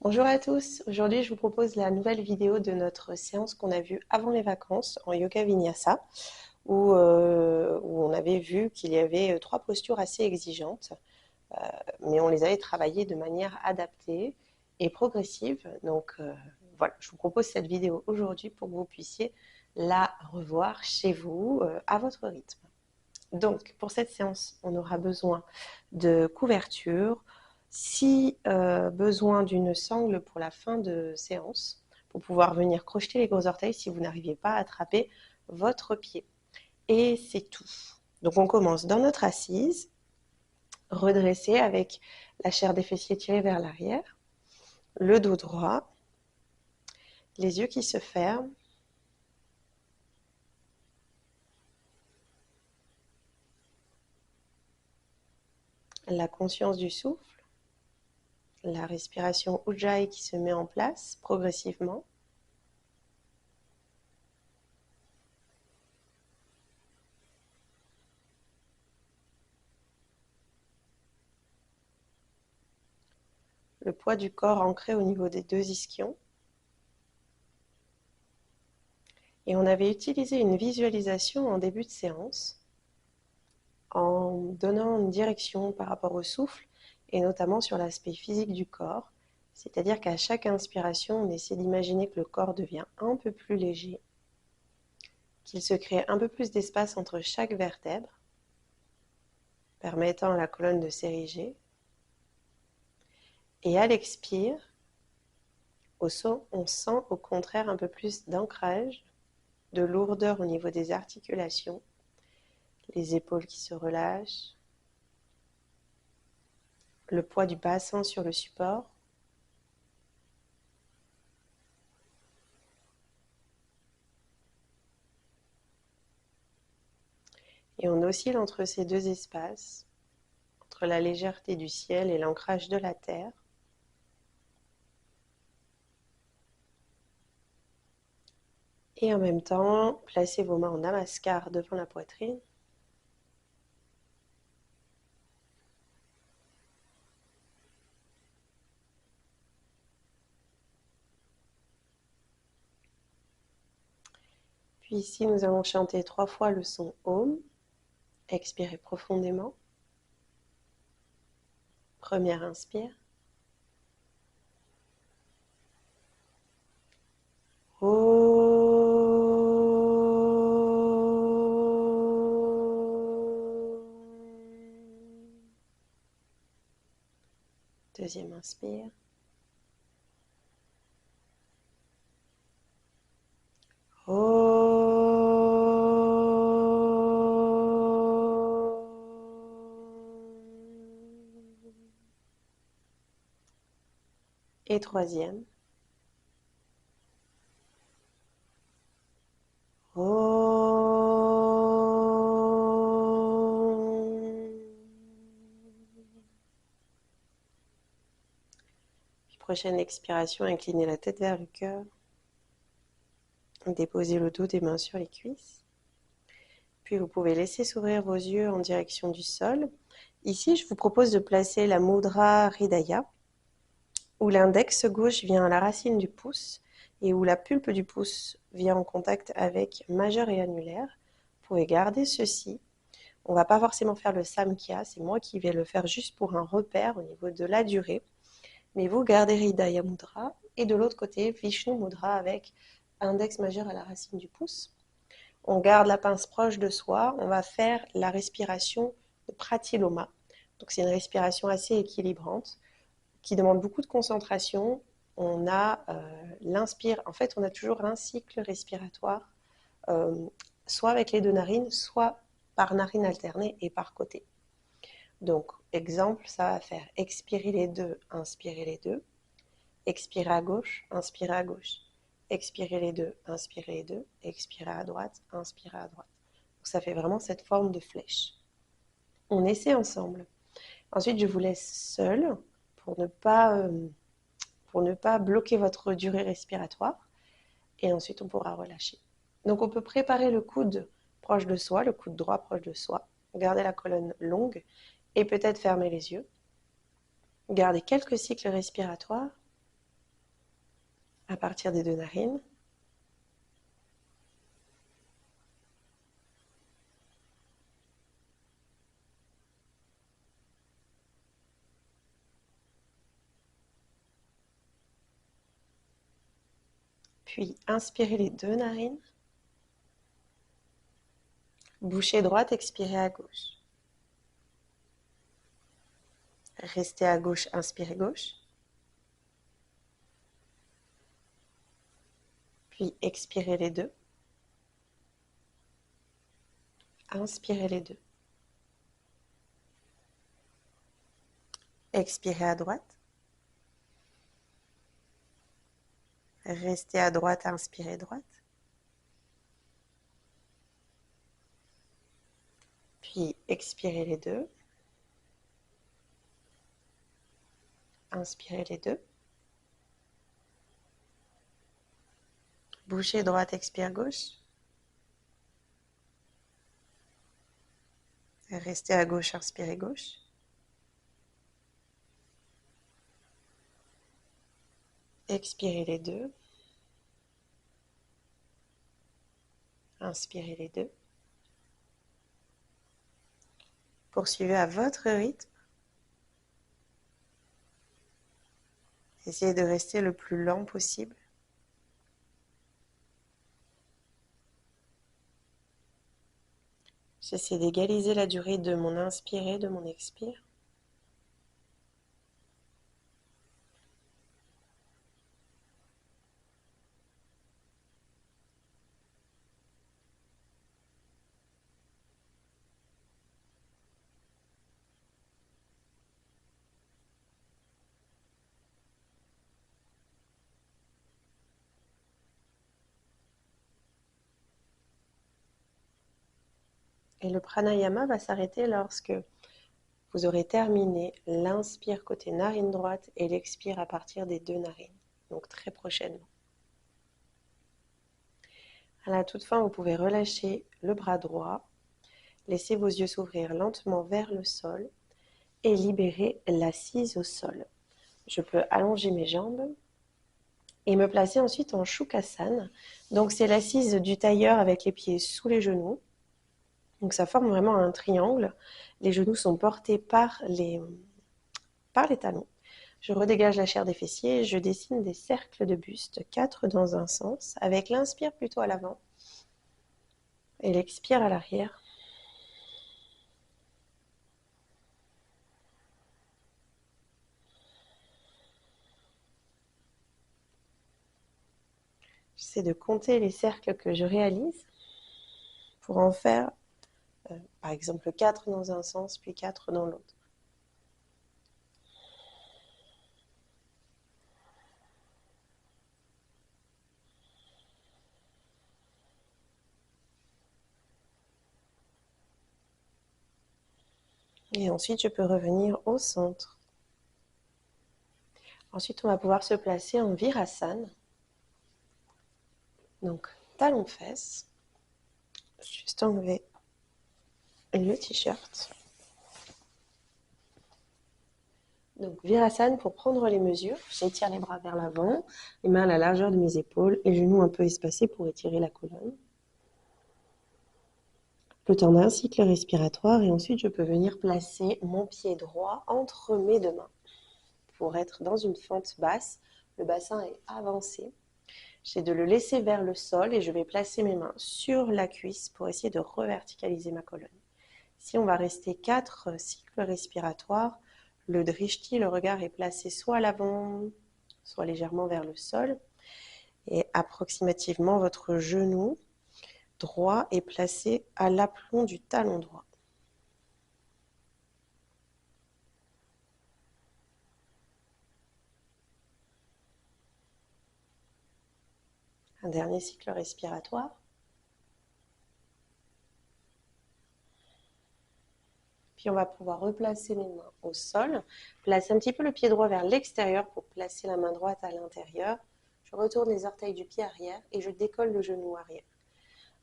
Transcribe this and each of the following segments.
Bonjour à tous, aujourd'hui je vous propose la nouvelle vidéo de notre séance qu'on a vue avant les vacances en Yoga Vinyasa où on avait vu qu'il y avait trois postures assez exigeantes, mais on les avait travaillées de manière adaptée et progressive. Donc voilà, je vous propose cette vidéo aujourd'hui pour que vous puissiez la revoir chez vous à votre rythme. Donc, pour cette séance, on aura besoin de couverture, si besoin d'une sangle pour la fin de séance, pour pouvoir venir crocheter les gros orteils si vous n'arrivez pas à attraper votre pied. Et c'est tout. Donc, on commence dans notre assise, redressée avec la chair des fessiers tirée vers l'arrière, le dos droit, les yeux qui se ferment, la conscience du souffle, la respiration Ujjayi qui se met en place progressivement. Le poids du corps ancré au niveau des deux ischions. Et on avait utilisé une visualisation en début de séance en donnant une direction par rapport au souffle et notamment sur l'aspect physique du corps. C'est-à-dire qu'à chaque inspiration, on essaie d'imaginer que le corps devient un peu plus léger, qu'il se crée un peu plus d'espace entre chaque vertèbre, permettant à la colonne de s'ériger. Et à l'expire, on sent au contraire un peu plus d'ancrage, de lourdeur au niveau des articulations, les épaules qui se relâchent, le poids du bassin sur le support. Et on oscille entre ces deux espaces, entre la légèreté du ciel et l'ancrage de la terre. Et en même temps, placez vos mains en namaskar devant la poitrine. Puis ici, nous allons chanter 3 fois le son Om. Expirez profondément. Première inspire. Deuxième inspire. Et troisième. Puis prochaine expiration, inclinez la tête vers le cœur. Déposez le dos des mains sur les cuisses. Puis vous pouvez laisser s'ouvrir vos yeux en direction du sol. Ici, je vous propose de placer la mudra Hridaya, où l'index gauche vient à la racine du pouce et où la pulpe du pouce vient en contact avec majeur et annulaire. Vous pouvez garder ceci. On ne va pas forcément faire le Samkhya, c'est moi qui vais le faire juste pour un repère au niveau de la durée. Mais vous gardez Hridaya Mudra et de l'autre côté, Vishnu Mudra avec index majeur à la racine du pouce. On garde la pince proche de soi, on va faire la respiration de Pratiloma. Donc c'est une respiration assez équilibrante qui demande beaucoup de concentration. On a l'inspire, en fait on a toujours un cycle respiratoire, soit avec les deux narines, soit par narine alternée et par côté. Donc exemple, ça va faire expirer les deux, inspirer les deux, expirer à gauche, inspirer à gauche. Expirez les deux, inspirez les deux, expirez à droite, inspirez à droite. Donc ça fait vraiment cette forme de flèche. On essaie ensemble. Ensuite, je vous laisse seul pour ne pas bloquer votre durée respiratoire. Et ensuite, on pourra relâcher. Donc on peut préparer le coude proche de soi, le coude droit proche de soi. Garder la colonne longue et peut-être fermer les yeux. Garder quelques cycles respiratoires. à partir des deux narines. Puis inspirez les deux narines. Bouchée droite, expirez à gauche. Restez à gauche, inspirez gauche. Puis expirez les deux. Inspirez les deux. Expirez à droite. Restez à droite, inspirez droite. Puis expirez les deux. Inspirez les deux. Bouchée droite, expire gauche. Restez à gauche, inspirez gauche. Expirez les deux. Inspirez les deux. Poursuivez à votre rythme. Essayez de rester le plus lent possible. J'essaie d'égaliser la durée de mon inspire et de mon expire. Et le pranayama va s'arrêter lorsque vous aurez terminé l'inspire côté narine droite et l'expire à partir des deux narines, donc très prochainement. À la toute fin, vous pouvez relâcher le bras droit, laisser vos yeux s'ouvrir lentement vers le sol et libérer l'assise au sol. Je peux allonger mes jambes et me placer ensuite en Shukrasana. Donc c'est l'assise du tailleur avec les pieds sous les genoux. Donc ça forme vraiment un triangle. Les genoux sont portés par les talons. Je redégage la chair des fessiers, je dessine des cercles de buste, 4 dans un sens, avec l'inspire plutôt à l'avant et l'expire à l'arrière. J'essaie de compter les cercles que je réalise pour en faire, par exemple, 4 dans un sens, puis 4 dans l'autre. Et ensuite, je peux revenir au centre. Ensuite, on va pouvoir se placer en Virasana. Donc, talons-fesses. Juste enlever le t-shirt. Donc, Virasana pour prendre les mesures. J'étire les bras vers l'avant, les mains à la largeur de mes épaules et genoux un peu espacés pour étirer la colonne. Le temps d'un cycle respiratoire et ensuite je peux venir placer mon pied droit entre mes deux mains pour être dans une fente basse. Le bassin est avancé. J'ai de le laisser vers le sol et je vais placer mes mains sur la cuisse pour essayer de reverticaliser ma colonne. Ici, on va rester 4 cycles respiratoires. Le drishti, le regard est placé soit à l'avant, soit légèrement vers le sol. Et approximativement, votre genou droit est placé à l'aplomb du talon droit. Un dernier cycle respiratoire. Puis on va pouvoir replacer les mains au sol, placer un petit peu le pied droit vers l'extérieur pour placer la main droite à l'intérieur. Je retourne les orteils du pied arrière et je décolle le genou arrière.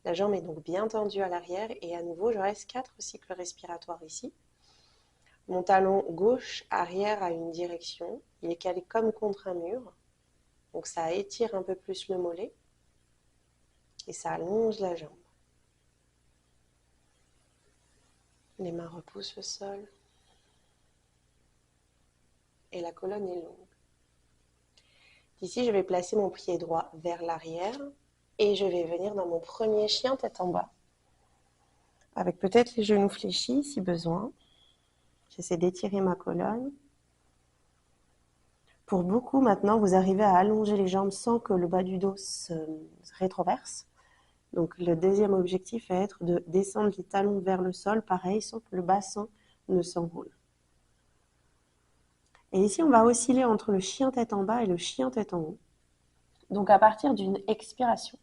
La jambe est donc bien tendue à l'arrière et à nouveau je reste 4 cycles respiratoires ici. Mon talon gauche arrière a une direction, il est calé comme contre un mur. Donc ça étire un peu plus le mollet et ça allonge la jambe. Les mains repoussent le sol et la colonne est longue. Ici, je vais placer mon pied droit vers l'arrière et je vais venir dans mon premier chien tête en bas. Avec peut-être les genoux fléchis si besoin. J'essaie d'étirer ma colonne. Pour beaucoup, maintenant, vous arrivez à allonger les jambes sans que le bas du dos se rétroverse. Donc, le deuxième objectif va être de descendre les talons vers le sol, pareil, sans que le bassin ne s'enroule. Et ici, on va osciller entre le chien tête en bas et le chien tête en haut. Donc, à partir d'une expiration,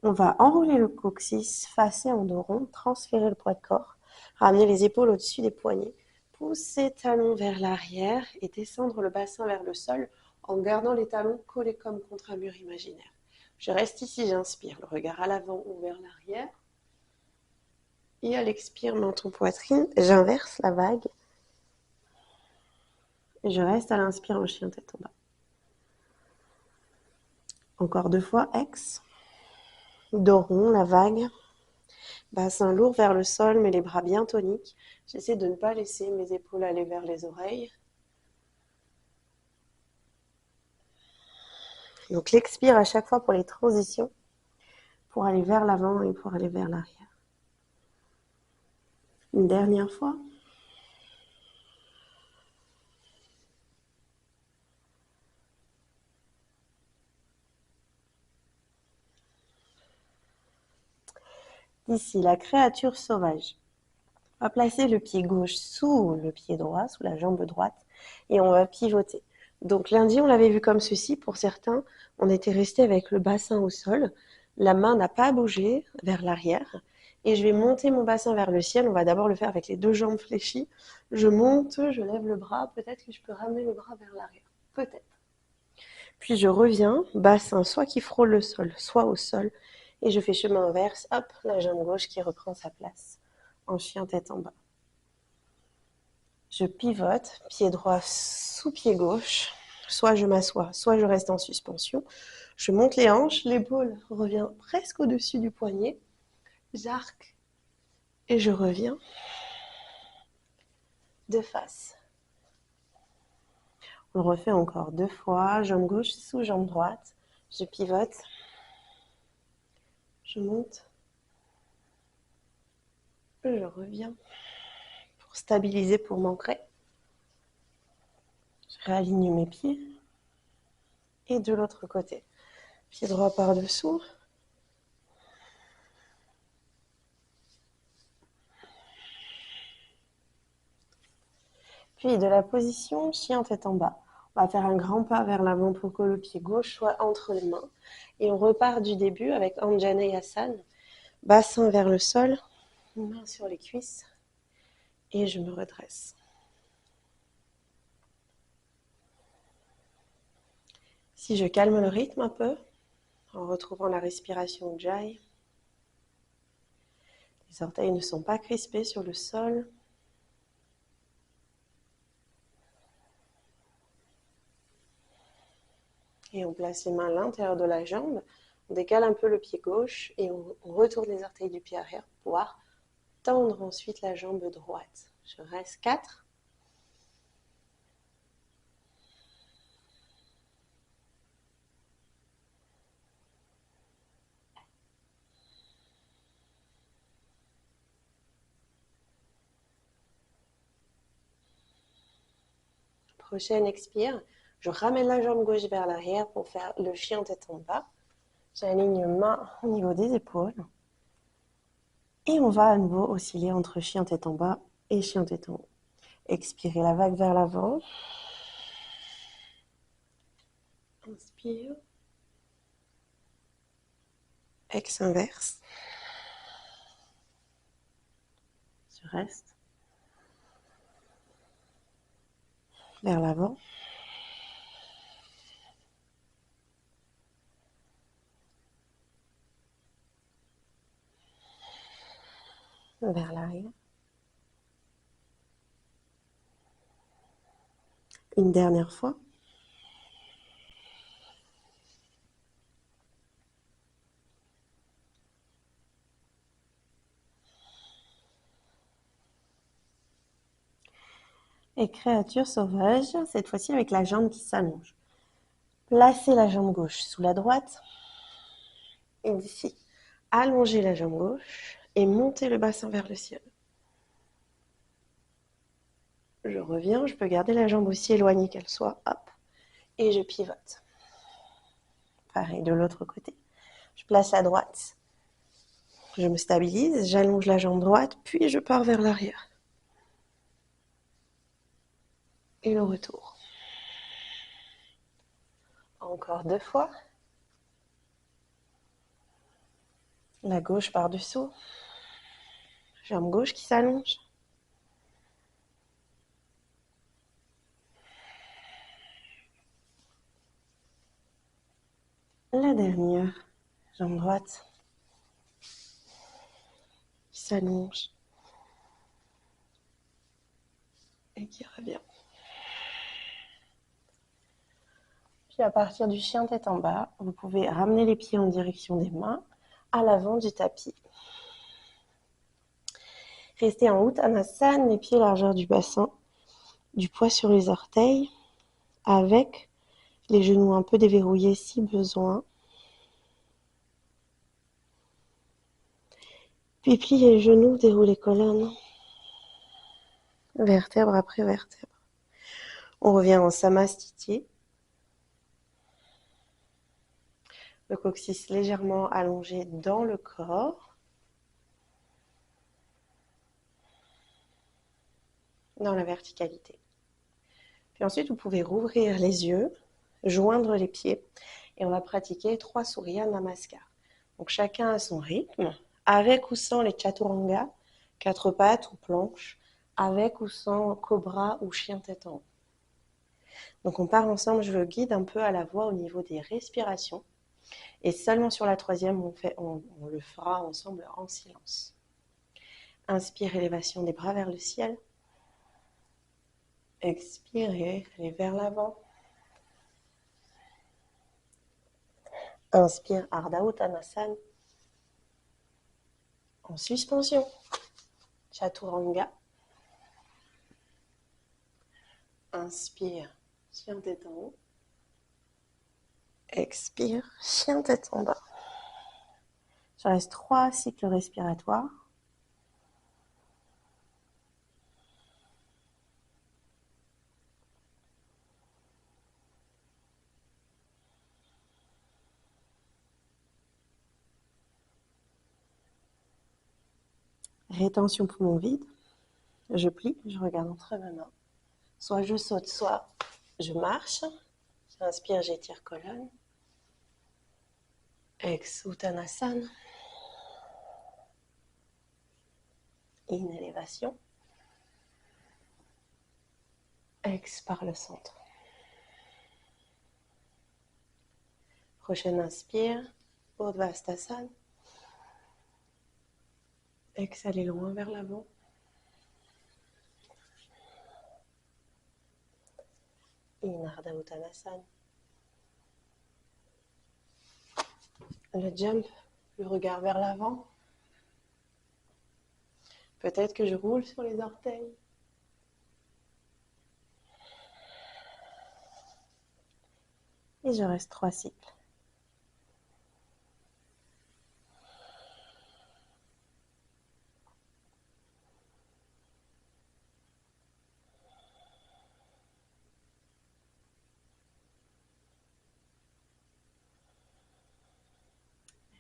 on va enrouler le coccyx, passer en dos rond, transférer le poids de corps, ramener les épaules au-dessus des poignets, pousser talons vers l'arrière et descendre le bassin vers le sol en gardant les talons collés comme contre un mur imaginaire. Je reste ici, j'inspire, le regard à l'avant ou vers l'arrière. Et à l'expire, menton poitrine, j'inverse la vague. Et je reste à l'inspire en chien tête en bas. Encore 2 fois, ex. Dos rond, la vague. Bassin lourd vers le sol, mais les bras bien toniques. J'essaie de ne pas laisser mes épaules aller vers les oreilles. Donc l'expire à chaque fois pour les transitions, pour aller vers l'avant et pour aller vers l'arrière. Une dernière fois. Ici, la créature sauvage. On va placer le pied gauche sous le pied droit, sous la jambe droite, et on va pivoter. Donc lundi, on l'avait vu comme ceci. Pour certains, on était resté avec le bassin au sol. La main n'a pas bougé vers l'arrière. Et je vais monter mon bassin vers le ciel. On va d'abord le faire avec les 2 jambes fléchies. Je monte, je lève le bras. Peut-être que je peux ramener le bras vers l'arrière. Peut-être. Puis je reviens, bassin soit qui frôle le sol, soit au sol. Et je fais chemin inverse. Hop, la jambe gauche qui reprend sa place en chien tête en bas. Je pivote, pied droit sous pied gauche. Soit je m'assois, soit je reste en suspension. Je monte les hanches, l'épaule revient presque au-dessus du poignet. J'arque et je reviens de face. On le refait encore 2 fois, jambe gauche sous jambe droite. Je pivote, je monte, je reviens pour stabiliser, pour m'ancrer. Je réaligne mes pieds et de l'autre côté. Pied droit par-dessous. Puis de la position chien tête en bas. On va faire un grand pas vers l'avant pour que le pied gauche soit entre les mains. Et on repart du début avec Anjaneyasana. Bassin vers le sol, main sur les cuisses. Et je me redresse. Si je calme le rythme un peu, en retrouvant la respiration Ujjayi, les orteils ne sont pas crispés sur le sol. Et on place les mains à l'intérieur de la jambe. On décale un peu le pied gauche et on retourne les orteils du pied arrière pour pouvoir tendre ensuite la jambe droite. Je reste 4. Prochaine expire, je ramène la jambe gauche vers l'arrière pour faire le chien tête en bas. J'aligne main au niveau des épaules. Et on va à nouveau osciller entre chien tête en bas et chien tête en haut. Expirez la vague vers l'avant. Inspire. Ex inverse. Je reste. Vers l'avant. Vers l'arrière. Une dernière fois. Et créature sauvage, cette fois-ci avec la jambe qui s'allonge. Placez la jambe gauche sous la droite. Et d'ici, allongez la jambe gauche et montez le bassin vers le ciel. Je reviens, je peux garder la jambe aussi éloignée qu'elle soit. Hop. Et je pivote. Pareil de l'autre côté. Je place la droite. Je me stabilise, j'allonge la jambe droite, puis je pars vers l'arrière. Et le retour. Encore 2 fois. La gauche par-dessous. Jambe gauche qui s'allonge. La dernière. Jambe droite qui s'allonge. Et qui revient. Puis à partir du chien tête en bas, vous pouvez ramener les pieds en direction des mains, à l'avant du tapis. Restez en Uttanasana, les pieds largeur du bassin, du poids sur les orteils, avec les genoux un peu déverrouillés si besoin. Puis pliez les genoux, déroulez colonne, vertèbre après vertèbre. On revient en Samastiti. Le coccyx légèrement allongé dans le corps. Dans la verticalité. Puis ensuite, vous pouvez rouvrir les yeux, joindre les pieds et on va pratiquer 3 Surya Namaskar. Donc chacun à son rythme, avec ou sans les Chaturanga, 4 pattes ou planches, avec ou sans cobra ou chien tête en haut. Donc on part ensemble, je le guide un peu à la voix au niveau des respirations et seulement sur la 3e, on le fera ensemble en silence. Inspire, élévation des bras vers le ciel. Expirez, allez vers l'avant. Inspire, Ardha Uttanasana. En suspension, Chaturanga. Inspire, chien tête en haut. Expire, chien tête en bas. Je reste 3 cycles respiratoires. Rétention poumon vide. Je plie, je regarde entre mes mains. Soit je saute, soit je marche. J'inspire, j'étire colonne. Ex Uttanasana. In élévation. Ex par le centre. Prochaine inspire, Urdhva-Hastasana. Exhalez loin vers l'avant. In Ardha Uttanasana. Le jump, le regard vers l'avant. Peut-être que je roule sur les orteils. Et je reste 3 cycles.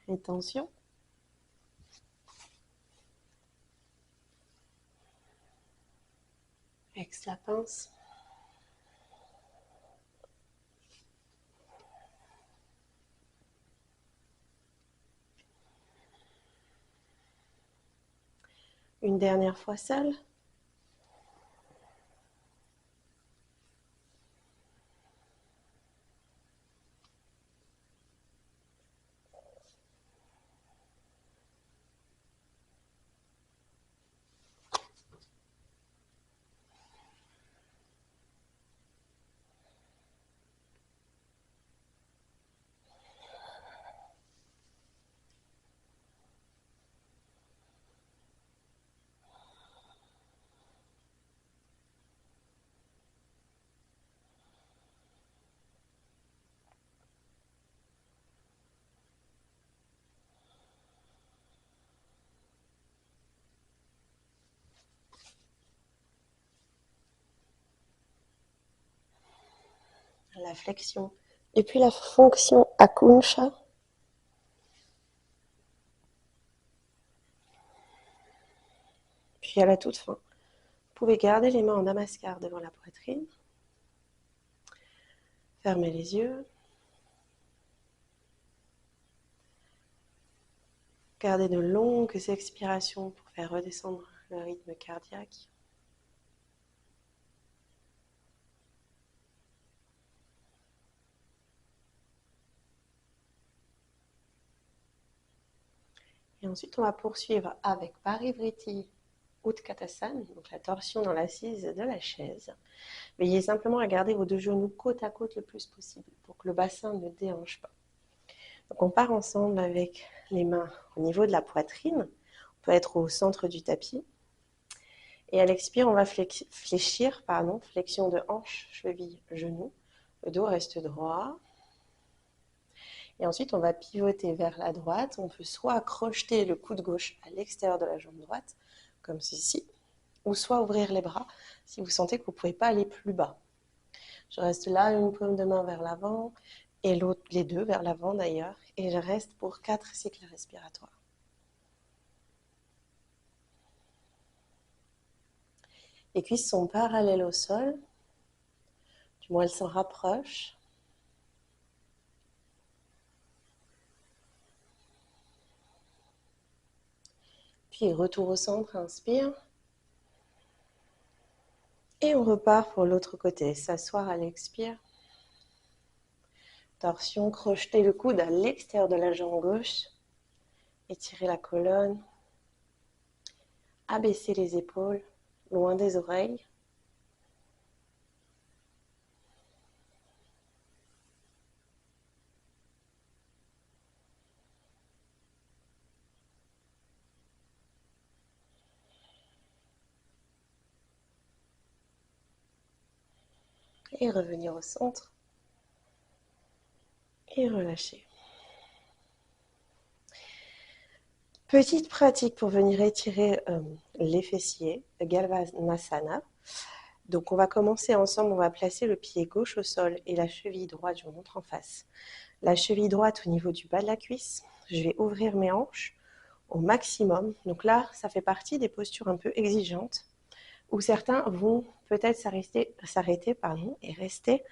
Rétention. Ex la pince. Une dernière fois seule. la flexion. Et puis la fonction Akuncha. Puis à la toute fin, vous pouvez garder les mains en namaskar devant la poitrine. Fermez les yeux. Gardez de longues expirations pour faire redescendre le rythme cardiaque. Et ensuite, on va poursuivre avec Parivriti Utkatasana, donc la torsion dans l'assise de la chaise. Veillez simplement à garder vos deux genoux côte à côte le plus possible pour que le bassin ne déhanche pas. Donc on part ensemble avec les mains au niveau de la poitrine. On peut être au centre du tapis. Et à l'expire, on va fléchir, flexion de hanche, cheville, genou. Le dos reste droit. Et ensuite, on va pivoter vers la droite. On peut soit crocheter le coude gauche à l'extérieur de la jambe droite, comme ceci, ou soit ouvrir les bras si vous sentez que vous ne pouvez pas aller plus bas. Je reste là, une paume de main vers l'avant, et l'autre, les deux vers l'avant d'ailleurs, et je reste pour 4 cycles respiratoires. Les cuisses sont parallèles au sol, du moins elles s'en rapprochent. Puis retour au centre, inspire. Et on repart pour l'autre côté, s'asseoir à l'expire. Torsion, crocheter le coude à l'extérieur de la jambe gauche. Étirer la colonne. Abaisser les épaules, loin des oreilles. Et revenir au centre. Et relâcher. Petite pratique pour venir étirer les fessiers, Galvanasana. Donc on va commencer ensemble, on va placer le pied gauche au sol et la cheville droite, je vous montre en face. La cheville droite au niveau du bas de la cuisse, je vais ouvrir mes hanches au maximum. Donc là, ça fait partie des postures un peu exigeantes où certains vont peut-être s'arrêter et rester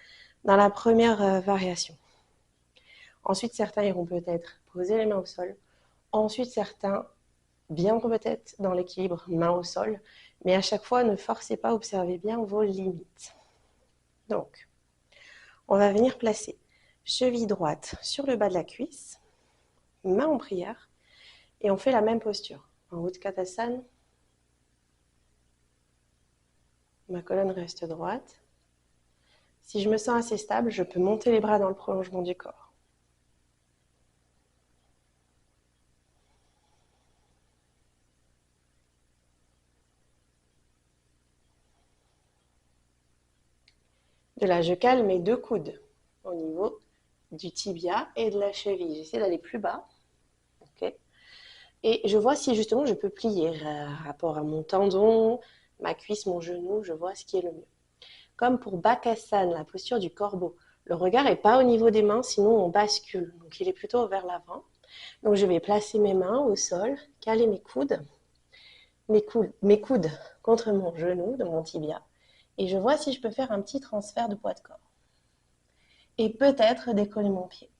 dans la première variation. Ensuite, certains iront peut-être poser les mains au sol. Ensuite, certains viendront peut-être dans l'équilibre main au sol, mais à chaque fois, ne forcez pas, observez bien vos limites. Donc, on va venir placer cheville droite sur le bas de la cuisse, main en prière, et on fait la même posture. En Utkatasana, ma colonne reste droite. Si je me sens assez stable, je peux monter les bras dans le prolongement du corps. De là, je cale mes deux coudes au niveau du tibia et de la cheville. J'essaie d'aller plus bas. Okay. Et je vois si justement je peux plier rapport à mon tendon, ma cuisse, mon genou, je vois ce qui est le mieux. Comme pour Bakasana, la posture du corbeau, le regard n'est pas au niveau des mains, sinon on bascule. Donc il est plutôt vers l'avant. Donc je vais placer mes mains au sol, caler mes coudes contre mon genou, de mon tibia. Et je vois si je peux faire un petit transfert de poids de corps. Et peut-être décoller mon pied.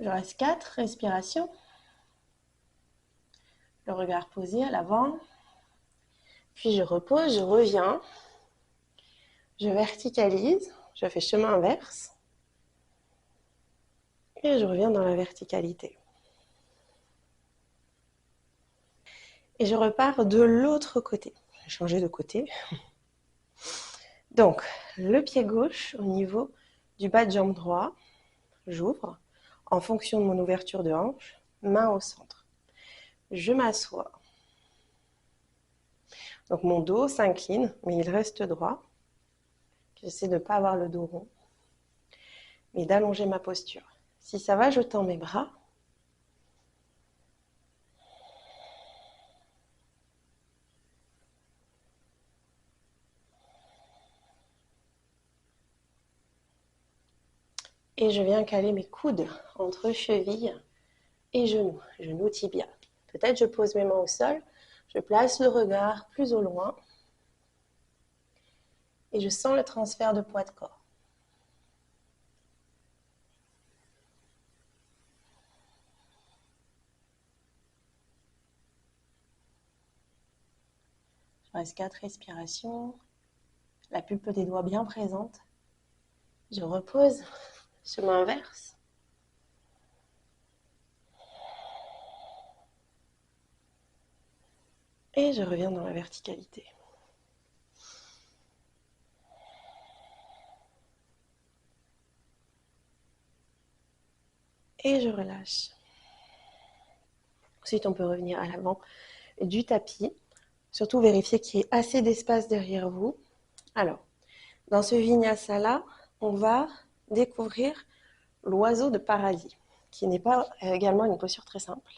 Je reste 4 respirations. Le regard posé à l'avant. Puis je repose, je reviens. Je verticalise, je fais chemin inverse. Et je reviens dans la verticalité. Et je repars de l'autre côté. Je vais changer de côté. Donc, le pied gauche au niveau du bas de jambe droit. J'ouvre en fonction de mon ouverture de hanche, main au centre. Je m'assois. Donc mon dos s'incline, mais il reste droit. J'essaie de ne pas avoir le dos rond, mais d'allonger ma posture. Si ça va, je tends mes bras. Et je viens caler mes coudes entre cheville et genou, genou tibia. Peut-être je pose mes mains au sol, je place le regard plus au loin et je sens le transfert de poids de corps. Je reste 4 respirations, la pulpe des doigts bien présente. Je repose, chemin inverse. Et je reviens dans la verticalité. Et je relâche. Ensuite, on peut revenir à l'avant du tapis. Surtout vérifier qu'il y ait assez d'espace derrière vous. Alors, dans ce vinyasa-là, on va découvrir l'oiseau de paradis, qui n'est pas également une posture très simple.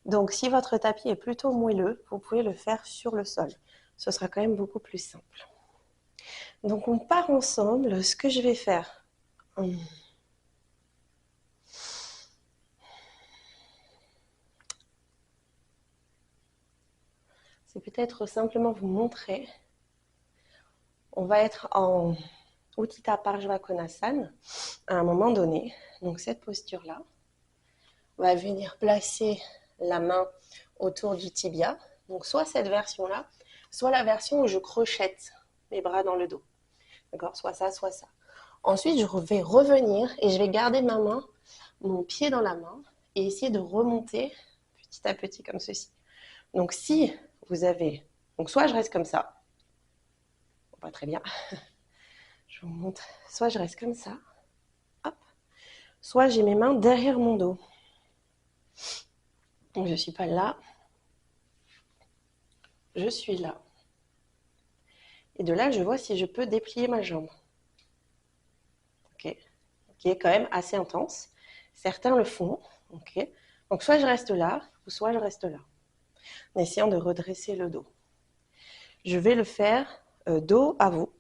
Donc, si votre tapis est plutôt moelleux, vous pouvez le faire sur le sol. Ce sera quand même beaucoup plus simple. Donc, on part ensemble. Ce que je vais faire, c'est peut-être simplement vous montrer. On va être en Utthita Parshvakonasana à un moment donné. Donc, cette posture-là, on va venir placer la main autour du tibia. Donc, soit cette version-là, soit la version où je crochette mes bras dans le dos. D'accord? Soit ça, soit ça. Ensuite, je vais revenir et je vais garder ma main, mon pied dans la main et essayer de remonter petit à petit comme ceci. Donc, si vous avez... Donc, soit je reste comme ça. Bon, pas très bien. Je vous montre. Soit je reste comme ça. Hop. Soit j'ai mes mains derrière mon dos. Donc, je ne suis pas là. Je suis là. Et de là, je vois si je peux déplier ma jambe. Ok. Qui est quand même assez intense. Certains le font. Ok. Donc, soit je reste là, ou soit je reste là. En essayant de redresser le dos. Je vais le faire dos à vous.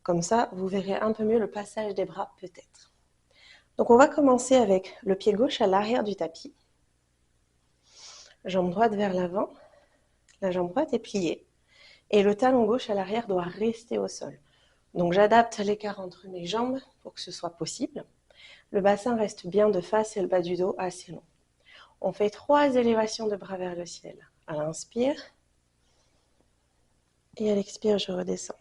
Comme ça, vous verrez un peu mieux le passage des bras peut-être. Donc, on va commencer avec le pied gauche à l'arrière du tapis. Jambe droite vers l'avant. La jambe droite est pliée. Et le talon gauche à l'arrière doit rester au sol. Donc, j'adapte l'écart entre mes jambes pour que ce soit possible. Le bassin reste bien de face et le bas du dos assez long. On fait 3 élévations de bras vers le ciel. À l'inspire. Et à l'expire, je redescends.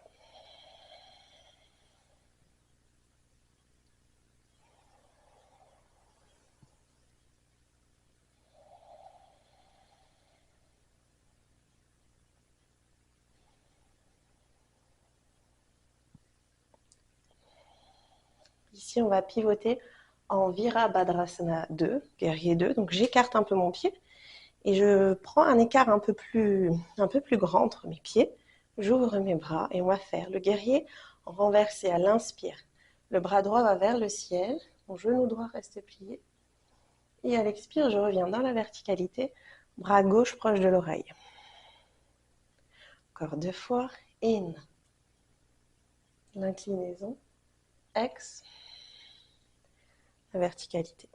Ici, on va pivoter en Virabhadrasana 2, guerrier 2. Donc, j'écarte un peu mon pied et je prends un écart un peu plus grand entre mes pieds. J'ouvre mes bras et on va faire le guerrier renversé à l'inspire. Le bras droit va vers le ciel, mon genou droit reste plié. Et à l'expire, je reviens dans la verticalité, bras gauche proche de l'oreille. Encore 2 fois. In. L'inclinaison. Ex. La verticalité.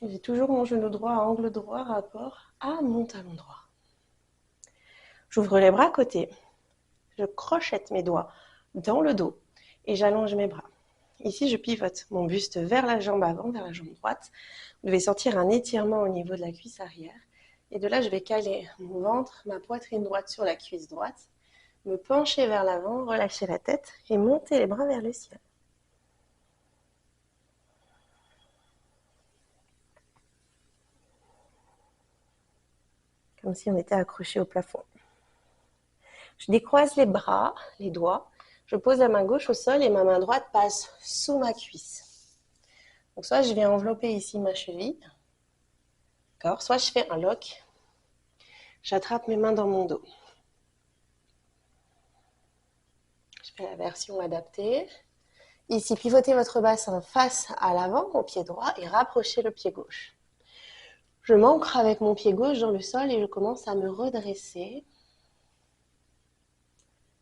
J'ai toujours mon genou droit à angle droit, rapport à mon talon droit. J'ouvre les bras à côté. Je crochette mes doigts dans le dos et j'allonge mes bras. Ici, je pivote mon buste vers la jambe avant, vers la jambe droite. Vous devez sentir un étirement au niveau de la cuisse arrière. Et de là, je vais caler mon ventre, ma poitrine droite sur la cuisse droite, me pencher vers l'avant, relâcher la tête et monter les bras vers le ciel. Comme si on était accroché au plafond. Je décroise les bras, les doigts. Je pose la main gauche au sol et ma main droite passe sous ma cuisse. Donc soit je vais envelopper ici ma cheville, d'accord, soit je fais un lock. J'attrape mes mains dans mon dos. Je fais la version adaptée. Ici, pivotez votre bassin face à l'avant, au pied droit, et rapprochez le pied gauche. Je m'ancre avec mon pied gauche dans le sol et je commence à me redresser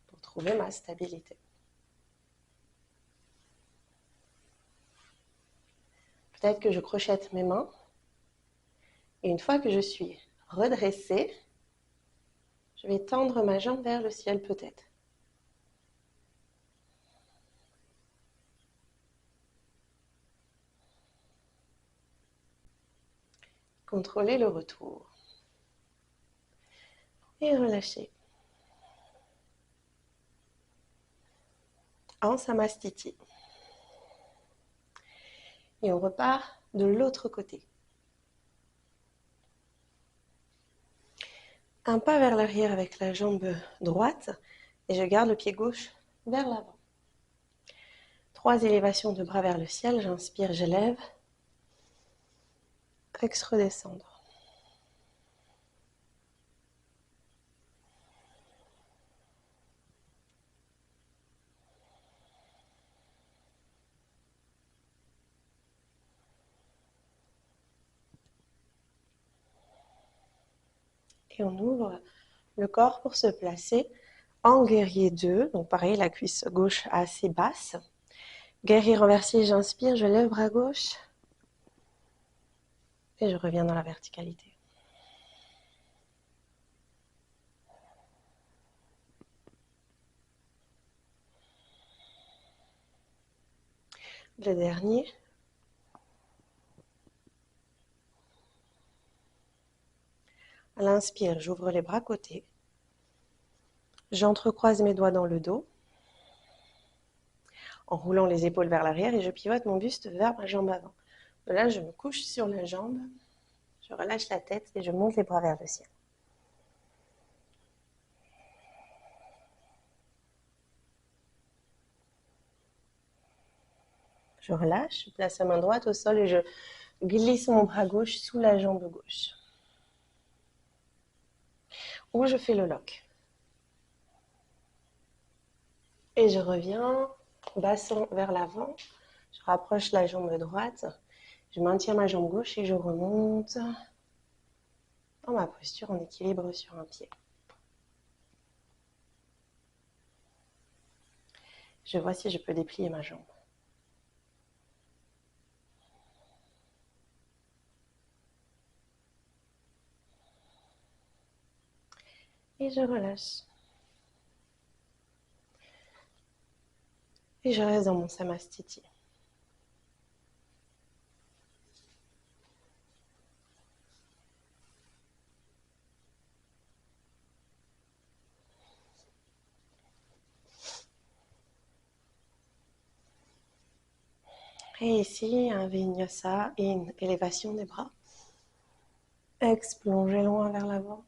pour trouver ma stabilité. Peut-être que je crochette mes mains. Et une fois que je suis redressée, je vais tendre ma jambe vers le ciel peut-être. Contrôlez le retour. Et relâchez. En Samastiti. Et on repart de l'autre côté. Un pas vers l'arrière avec la jambe droite et je garde le pied gauche vers l'avant. 3 élévations de bras vers le ciel. J'inspire, j'élève. Ex, redescendre. Et on ouvre le corps pour se placer en guerrier 2. Donc pareil, la cuisse gauche assez basse. Guerrier renversé, j'inspire, je lève bras gauche. Et je reviens dans la verticalité. Le dernier. À l'inspire, j'ouvre les bras côté. J'entrecroise mes doigts dans le dos, en roulant les épaules vers l'arrière et je pivote mon buste vers ma jambe avant. De là, je me couche sur la jambe, je relâche la tête et je monte les bras vers le ciel. Je relâche, je place la main droite au sol et je glisse mon bras gauche sous la jambe gauche. Ou je fais le lock. Et je reviens, bassin vers l'avant. Je rapproche la jambe droite. Je maintiens ma jambe gauche et je remonte dans ma posture en équilibre sur un pied. Je vois si je peux déplier ma jambe. Et je relâche. Et je reste dans mon Samastiti. Et ici, un Vinyasa et une élévation des bras. Ex, plongez loin vers l'avant.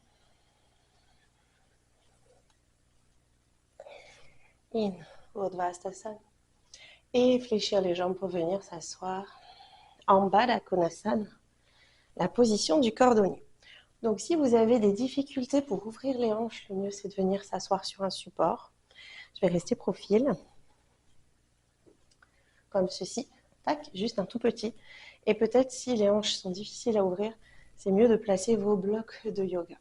In, Urdhvastasana. Et fléchir les jambes pour venir s'asseoir en bas d'Akonasana, la position du cordonnier. Donc si vous avez des difficultés pour ouvrir les hanches, le mieux c'est de venir s'asseoir sur un support. Je vais rester profil, comme ceci, tac, juste un tout petit. Et peut-être si les hanches sont difficiles à ouvrir, c'est mieux de placer vos blocs de yoga.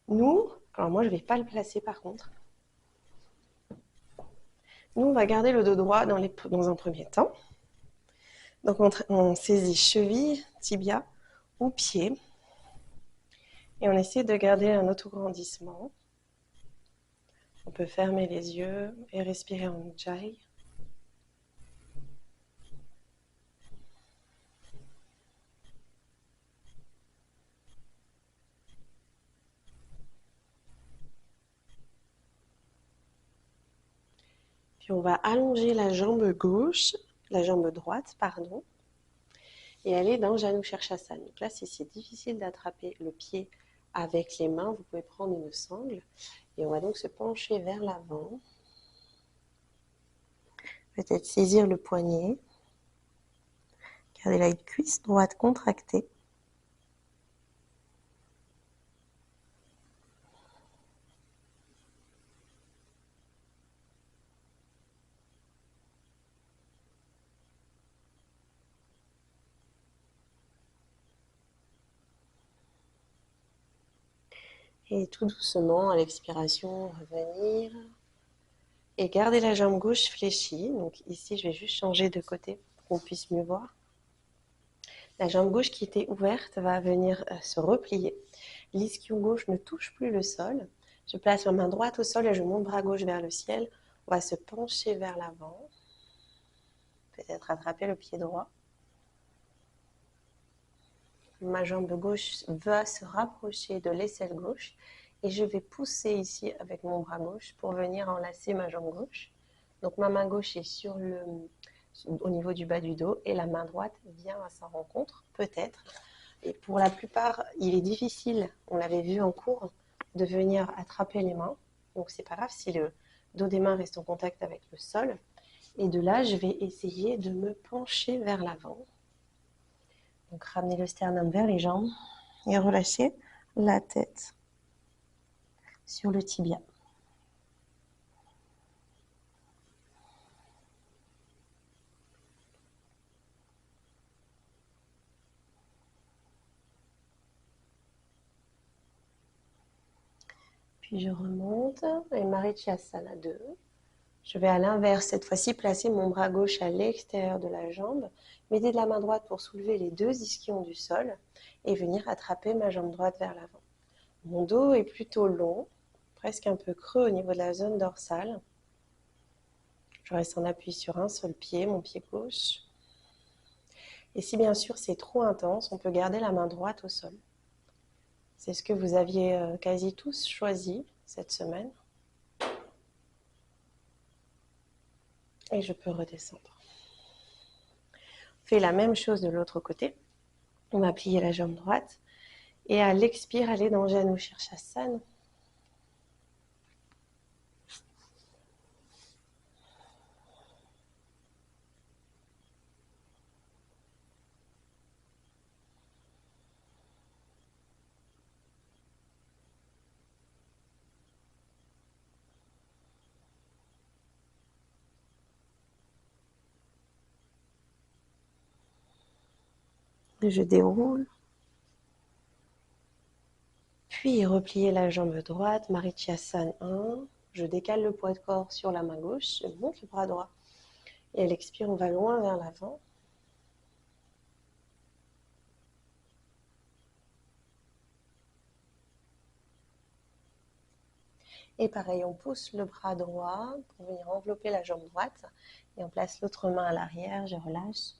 Nous, alors moi je ne vais pas le placer par contre. Nous, on va garder le dos droit dans un premier temps. Donc on saisit cheville, tibia ou pied. Et on essaie de garder un autograndissement. On peut fermer les yeux et respirer en Ujjayi. Puis on va allonger la jambe droite, pardon, et aller dans Janu Shirshasana. Donc là, si c'est difficile d'attraper le pied avec les mains, vous pouvez prendre une sangle. Et on va donc se pencher vers l'avant. Peut-être saisir le poignet. Gardez la cuisse droite contractée. Et tout doucement, à l'expiration, revenir. Et garder la jambe gauche fléchie. Donc ici, je vais juste changer de côté pour qu'on puisse mieux voir. La jambe gauche qui était ouverte va venir se replier. L'ischio gauche ne touche plus le sol. Je place ma main droite au sol et je monte bras gauche vers le ciel. On va se pencher vers l'avant. Peut-être attraper le pied droit. Ma jambe gauche va se rapprocher de l'aisselle gauche et je vais pousser ici avec mon bras gauche pour venir enlacer ma jambe gauche. Donc ma main gauche est au niveau du bas du dos et la main droite vient à sa rencontre, peut-être. Et pour la plupart, il est difficile, on l'avait vu en cours, de venir attraper les mains. Donc c'est pas grave si le dos des mains reste en contact avec le sol. Et de là, je vais essayer de me pencher vers l'avant. Donc ramener le sternum vers les jambes et relâcher la tête sur le tibia. Puis je remonte et Marichyasana 2. Je vais à l'inverse, cette fois-ci placer mon bras gauche à l'extérieur de la jambe, m'aider de la main droite pour soulever les deux ischions du sol et venir attraper ma jambe droite vers l'avant. Mon dos est plutôt long, presque un peu creux au niveau de la zone dorsale. Je reste en appui sur un seul pied, mon pied gauche. Et si bien sûr c'est trop intense, on peut garder la main droite au sol. C'est ce que vous aviez quasi tous choisi cette semaine. Et je peux redescendre. On fait la même chose de l'autre côté. On va plier la jambe droite. Et à l'expire, aller dans Janu Shirshasana. Je déroule. Puis replier la jambe droite, Marichyasana 1. Je décale le poids de corps sur la main gauche, je monte le bras droit. Et à l'expire, on va loin vers l'avant. Et pareil, on pousse le bras droit pour venir envelopper la jambe droite. Et on place l'autre main à l'arrière, je relâche.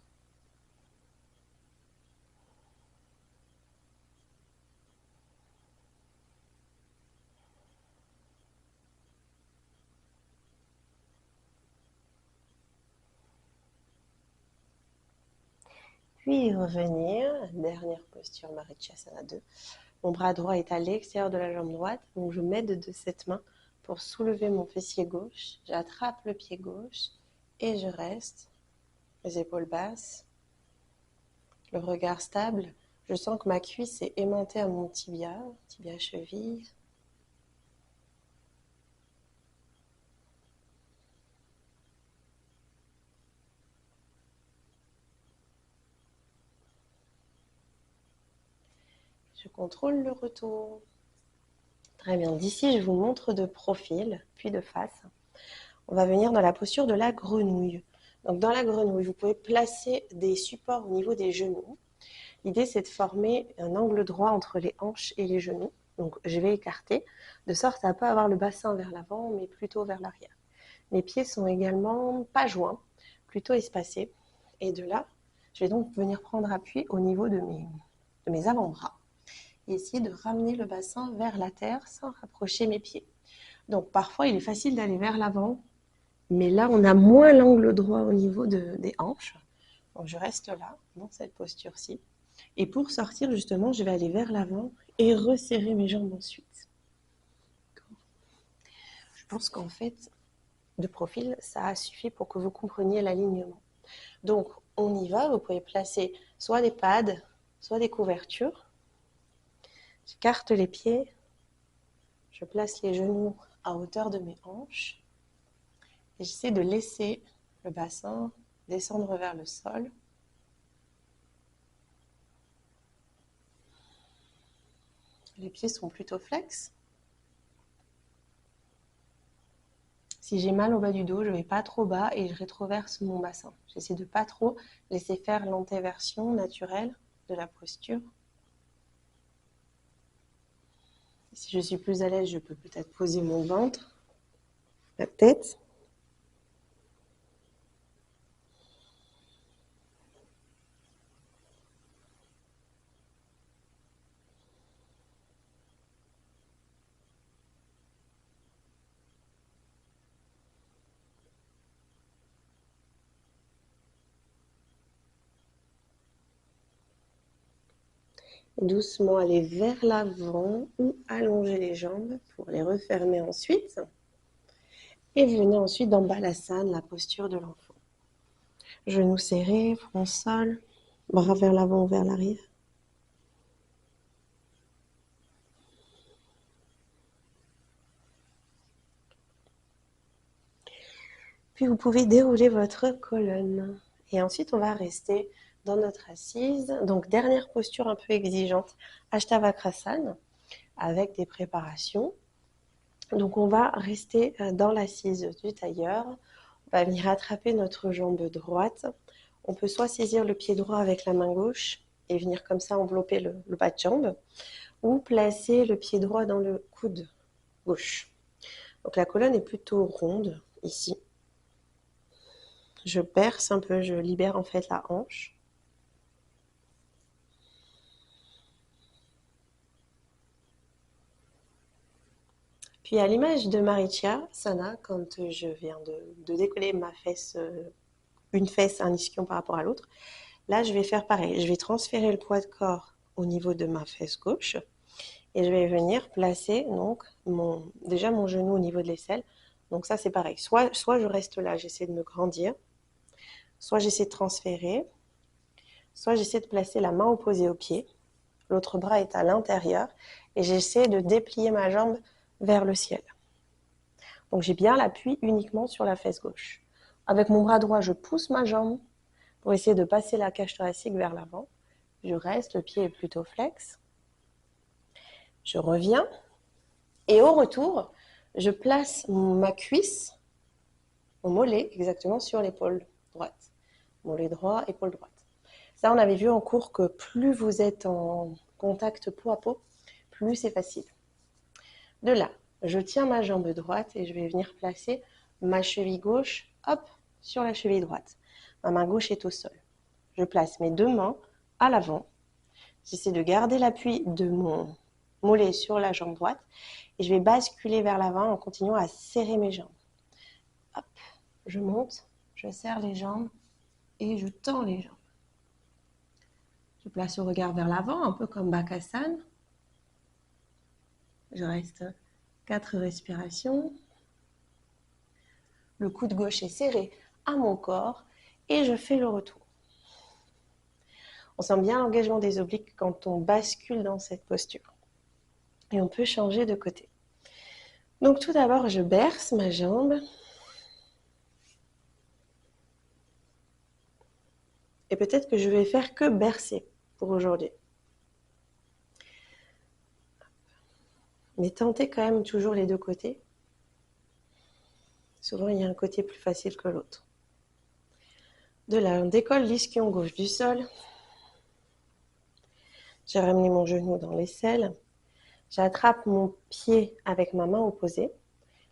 Puis revenir, dernière posture Marichyasana 2. Mon bras droit est à l'extérieur de la jambe droite, donc je m'aide de cette main pour soulever mon fessier gauche. J'attrape le pied gauche et je reste, les épaules basses, le regard stable. Je sens que ma cuisse est aimantée à mon tibia cheville. Je contrôle le retour. Très bien, d'ici je vous montre de profil, puis de face. On va venir dans la posture de la grenouille. Donc dans la grenouille, vous pouvez placer des supports au niveau des genoux. L'idée c'est de former un angle droit entre les hanches et les genoux. Donc je vais écarter, de sorte à ne pas avoir le bassin vers l'avant, mais plutôt vers l'arrière. Mes pieds sont également pas joints, plutôt espacés. Et de là, je vais donc venir prendre appui au niveau de mes avant-bras. Et essayer de ramener le bassin vers la terre sans rapprocher mes pieds. Donc parfois il est facile d'aller vers l'avant, mais là on a moins l'angle droit au niveau des hanches. Donc je reste là, dans cette posture-ci. Et pour sortir justement, je vais aller vers l'avant et resserrer mes jambes ensuite. Je pense qu'en fait, de profil, ça a suffi pour que vous compreniez l'alignement. Donc on y va, vous pouvez placer soit des pads, soit des couvertures. J'écarte les pieds, je place les genoux à hauteur de mes hanches et j'essaie de laisser le bassin descendre vers le sol. Les pieds sont plutôt flex. Si j'ai mal au bas du dos, je ne vais pas trop bas et je rétroverse mon bassin. J'essaie de ne pas trop laisser faire l'antéversion naturelle de la posture. Si je suis plus à l'aise, je peux peut-être poser mon ventre, la tête. Doucement aller vers l'avant ou allonger les jambes pour les refermer ensuite. Et venez ensuite dans Balasana, la posture de l'enfant. Genoux serrés, front sol, bras vers l'avant ou vers l'arrière. Puis vous pouvez dérouler votre colonne. Et ensuite, on va rester dans notre assise. Donc, dernière posture un peu exigeante, Ashtavakrasana, avec des préparations. Donc, on va rester dans l'assise du tailleur. On va venir attraper notre jambe droite. On peut soit saisir le pied droit avec la main gauche et venir comme ça envelopper le bas de jambe, ou placer le pied droit dans le coude gauche. Donc, la colonne est plutôt ronde ici. Je perce un peu, je libère en fait la hanche. Puis à l'image de Marichyasana, quand je viens de décoller ma fesse, une fesse, un ischion par rapport à l'autre, là je vais faire pareil. Je vais transférer le poids de corps au niveau de ma fesse gauche et je vais venir placer donc déjà mon genou au niveau de l'aisselle. Donc ça c'est pareil. Soit je reste là, j'essaie de me grandir, soit j'essaie de transférer, soit j'essaie de placer la main opposée au pied. L'autre bras est à l'intérieur et j'essaie de déplier ma jambe vers le ciel. Donc j'ai bien l'appui uniquement sur la fesse gauche. Avec mon bras droit, je pousse ma jambe pour essayer de passer la cage thoracique vers l'avant. Je reste, le pied est plutôt flex. Je reviens et au retour, je place ma cuisse, mon mollet exactement sur l'épaule droite. Mollet droit, épaule droite. Ça, on avait vu en cours que plus vous êtes en contact peau à peau, plus c'est facile. De là, je tiens ma jambe droite et je vais venir placer ma cheville gauche, hop, sur la cheville droite. Ma main gauche est au sol. Je place mes deux mains à l'avant. J'essaie de garder l'appui de mon mollet sur la jambe droite et je vais basculer vers l'avant en continuant à serrer mes jambes. Hop, je monte, je serre les jambes et je tends les jambes. Je place le regard vers l'avant, un peu comme Bakasana. Je reste 4 respirations. Le coude gauche est serré à mon corps et je fais le retour. On sent bien l'engagement des obliques quand on bascule dans cette posture. Et on peut changer de côté. Donc tout d'abord, je berce ma jambe. Et peut-être que je vais faire que bercer pour aujourd'hui. Mais tentez quand même toujours les deux côtés. Souvent, il y a un côté plus facile que l'autre. De là, on décolle l'ischion gauche du sol. J'ai ramené mon genou dans l'aisselle. J'attrape mon pied avec ma main opposée,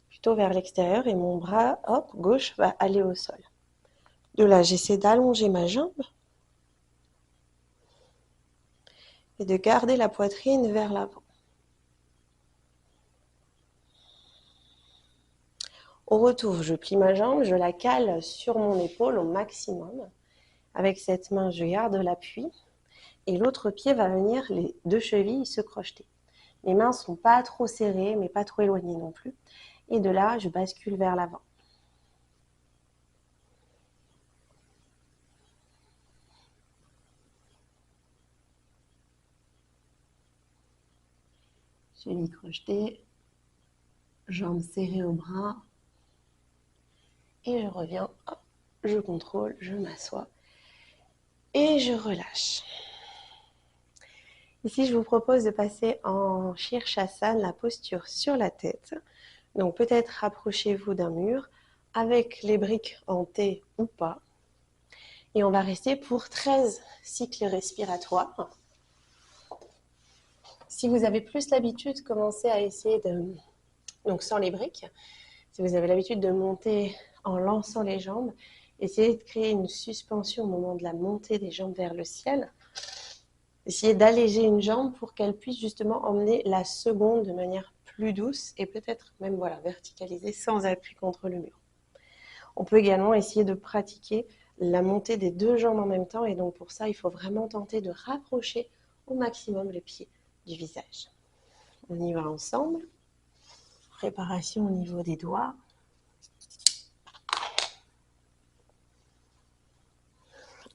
plutôt vers l'extérieur, et mon bras, hop, gauche, va aller au sol. De là, j'essaie d'allonger ma jambe et de garder la poitrine vers l'avant. Au retour, je plie ma jambe, je la cale sur mon épaule au maximum. Avec cette main, je garde l'appui et l'autre pied va venir, les deux chevilles, se crocheter. Les mains ne sont pas trop serrées, mais pas trop éloignées non plus. Et de là, je bascule vers l'avant. Chevilles crochetées, jambes serrées au bras. Et je reviens, hop, je contrôle, je m'assois et je relâche. Ici, je vous propose de passer en Shirshasana, la posture sur la tête. Donc peut-être rapprochez-vous d'un mur avec les briques en T ou pas. Et on va rester pour 13 cycles respiratoires. Si vous avez plus l'habitude, commencez à essayer de... Donc sans les briques. Si vous avez l'habitude de monter en lançant les jambes, essayez de créer une suspension au moment de la montée des jambes vers le ciel. Essayez d'alléger une jambe pour qu'elle puisse justement emmener la seconde de manière plus douce et peut-être même verticaliser sans appui contre le mur. On peut également essayer de pratiquer la montée des deux jambes en même temps et donc pour ça, il faut vraiment tenter de rapprocher au maximum les pieds du visage. On y va ensemble. Préparation au niveau des doigts.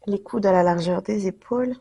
Les coudes à la largeur des épaules.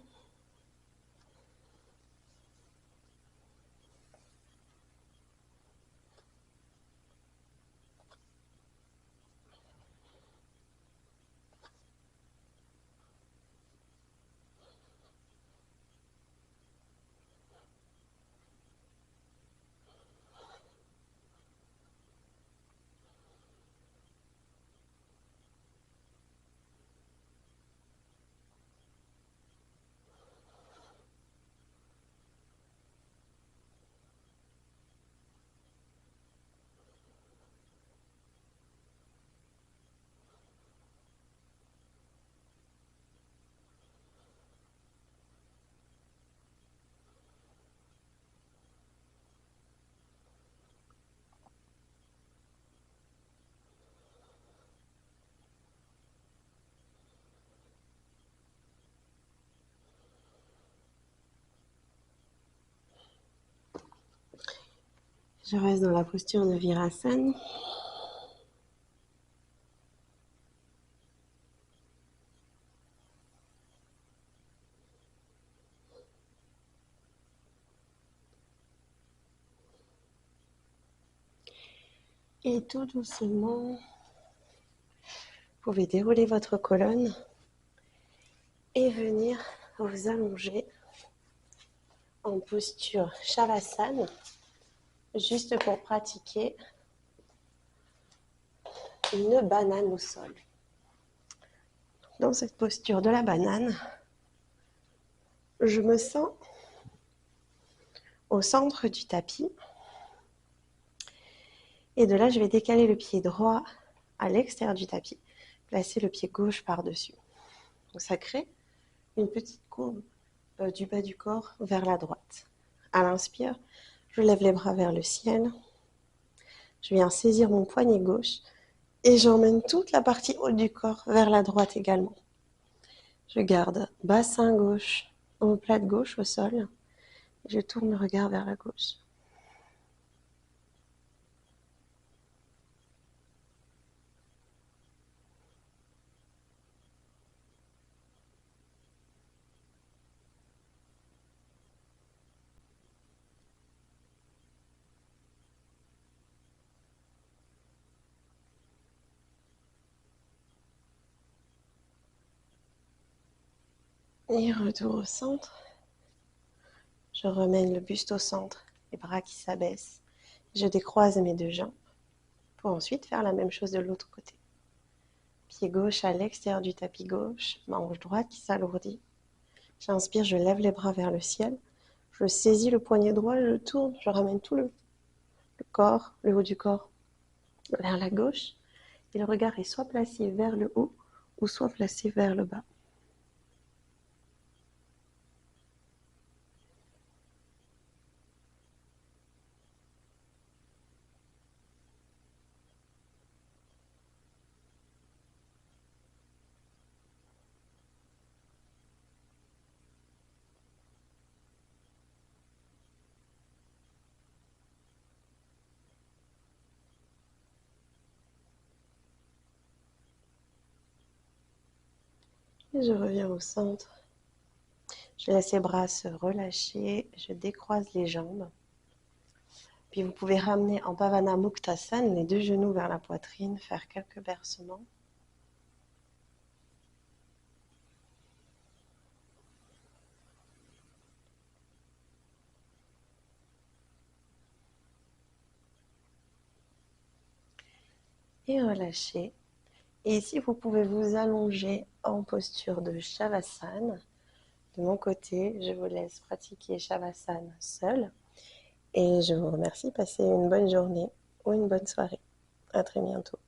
Je reste dans la posture de Virasana. Et tout doucement, vous pouvez dérouler votre colonne et venir vous allonger en posture Shavasana, juste pour pratiquer une banane au sol. Dans cette posture de la banane, je me sens au centre du tapis. Et de là, je vais décaler le pied droit à l'extérieur du tapis, placer le pied gauche par-dessus. Donc ça crée une petite courbe du bas du corps vers la droite. À l'inspire, je lève les bras vers le ciel. Je viens saisir mon poignet gauche et j'emmène toute la partie haute du corps vers la droite également. Je garde bassin gauche, omoplate gauche au sol. Je tourne le regard vers la gauche. Et retour au centre. Je remène le buste au centre, les bras qui s'abaissent. Je décroise mes deux jambes pour ensuite faire la même chose de l'autre côté. Pied gauche à l'extérieur du tapis gauche, ma hanche droite qui s'alourdit. J'inspire, je lève les bras vers le ciel. Je saisis le poignet droit, je tourne, je ramène tout le corps, le haut du corps vers la gauche. Et le regard est soit placé vers le haut ou soit placé vers le bas. Et je reviens au centre. Je laisse les bras se relâcher, je décroise les jambes. Puis vous pouvez ramener en Pavana Muktasana les deux genoux vers la poitrine, faire quelques bercements. Et relâcher. Et ici, vous pouvez vous allonger en posture de Shavasana. De mon côté, je vous laisse pratiquer Shavasana seul. Et je vous remercie. Passez une bonne journée ou une bonne soirée. À très bientôt.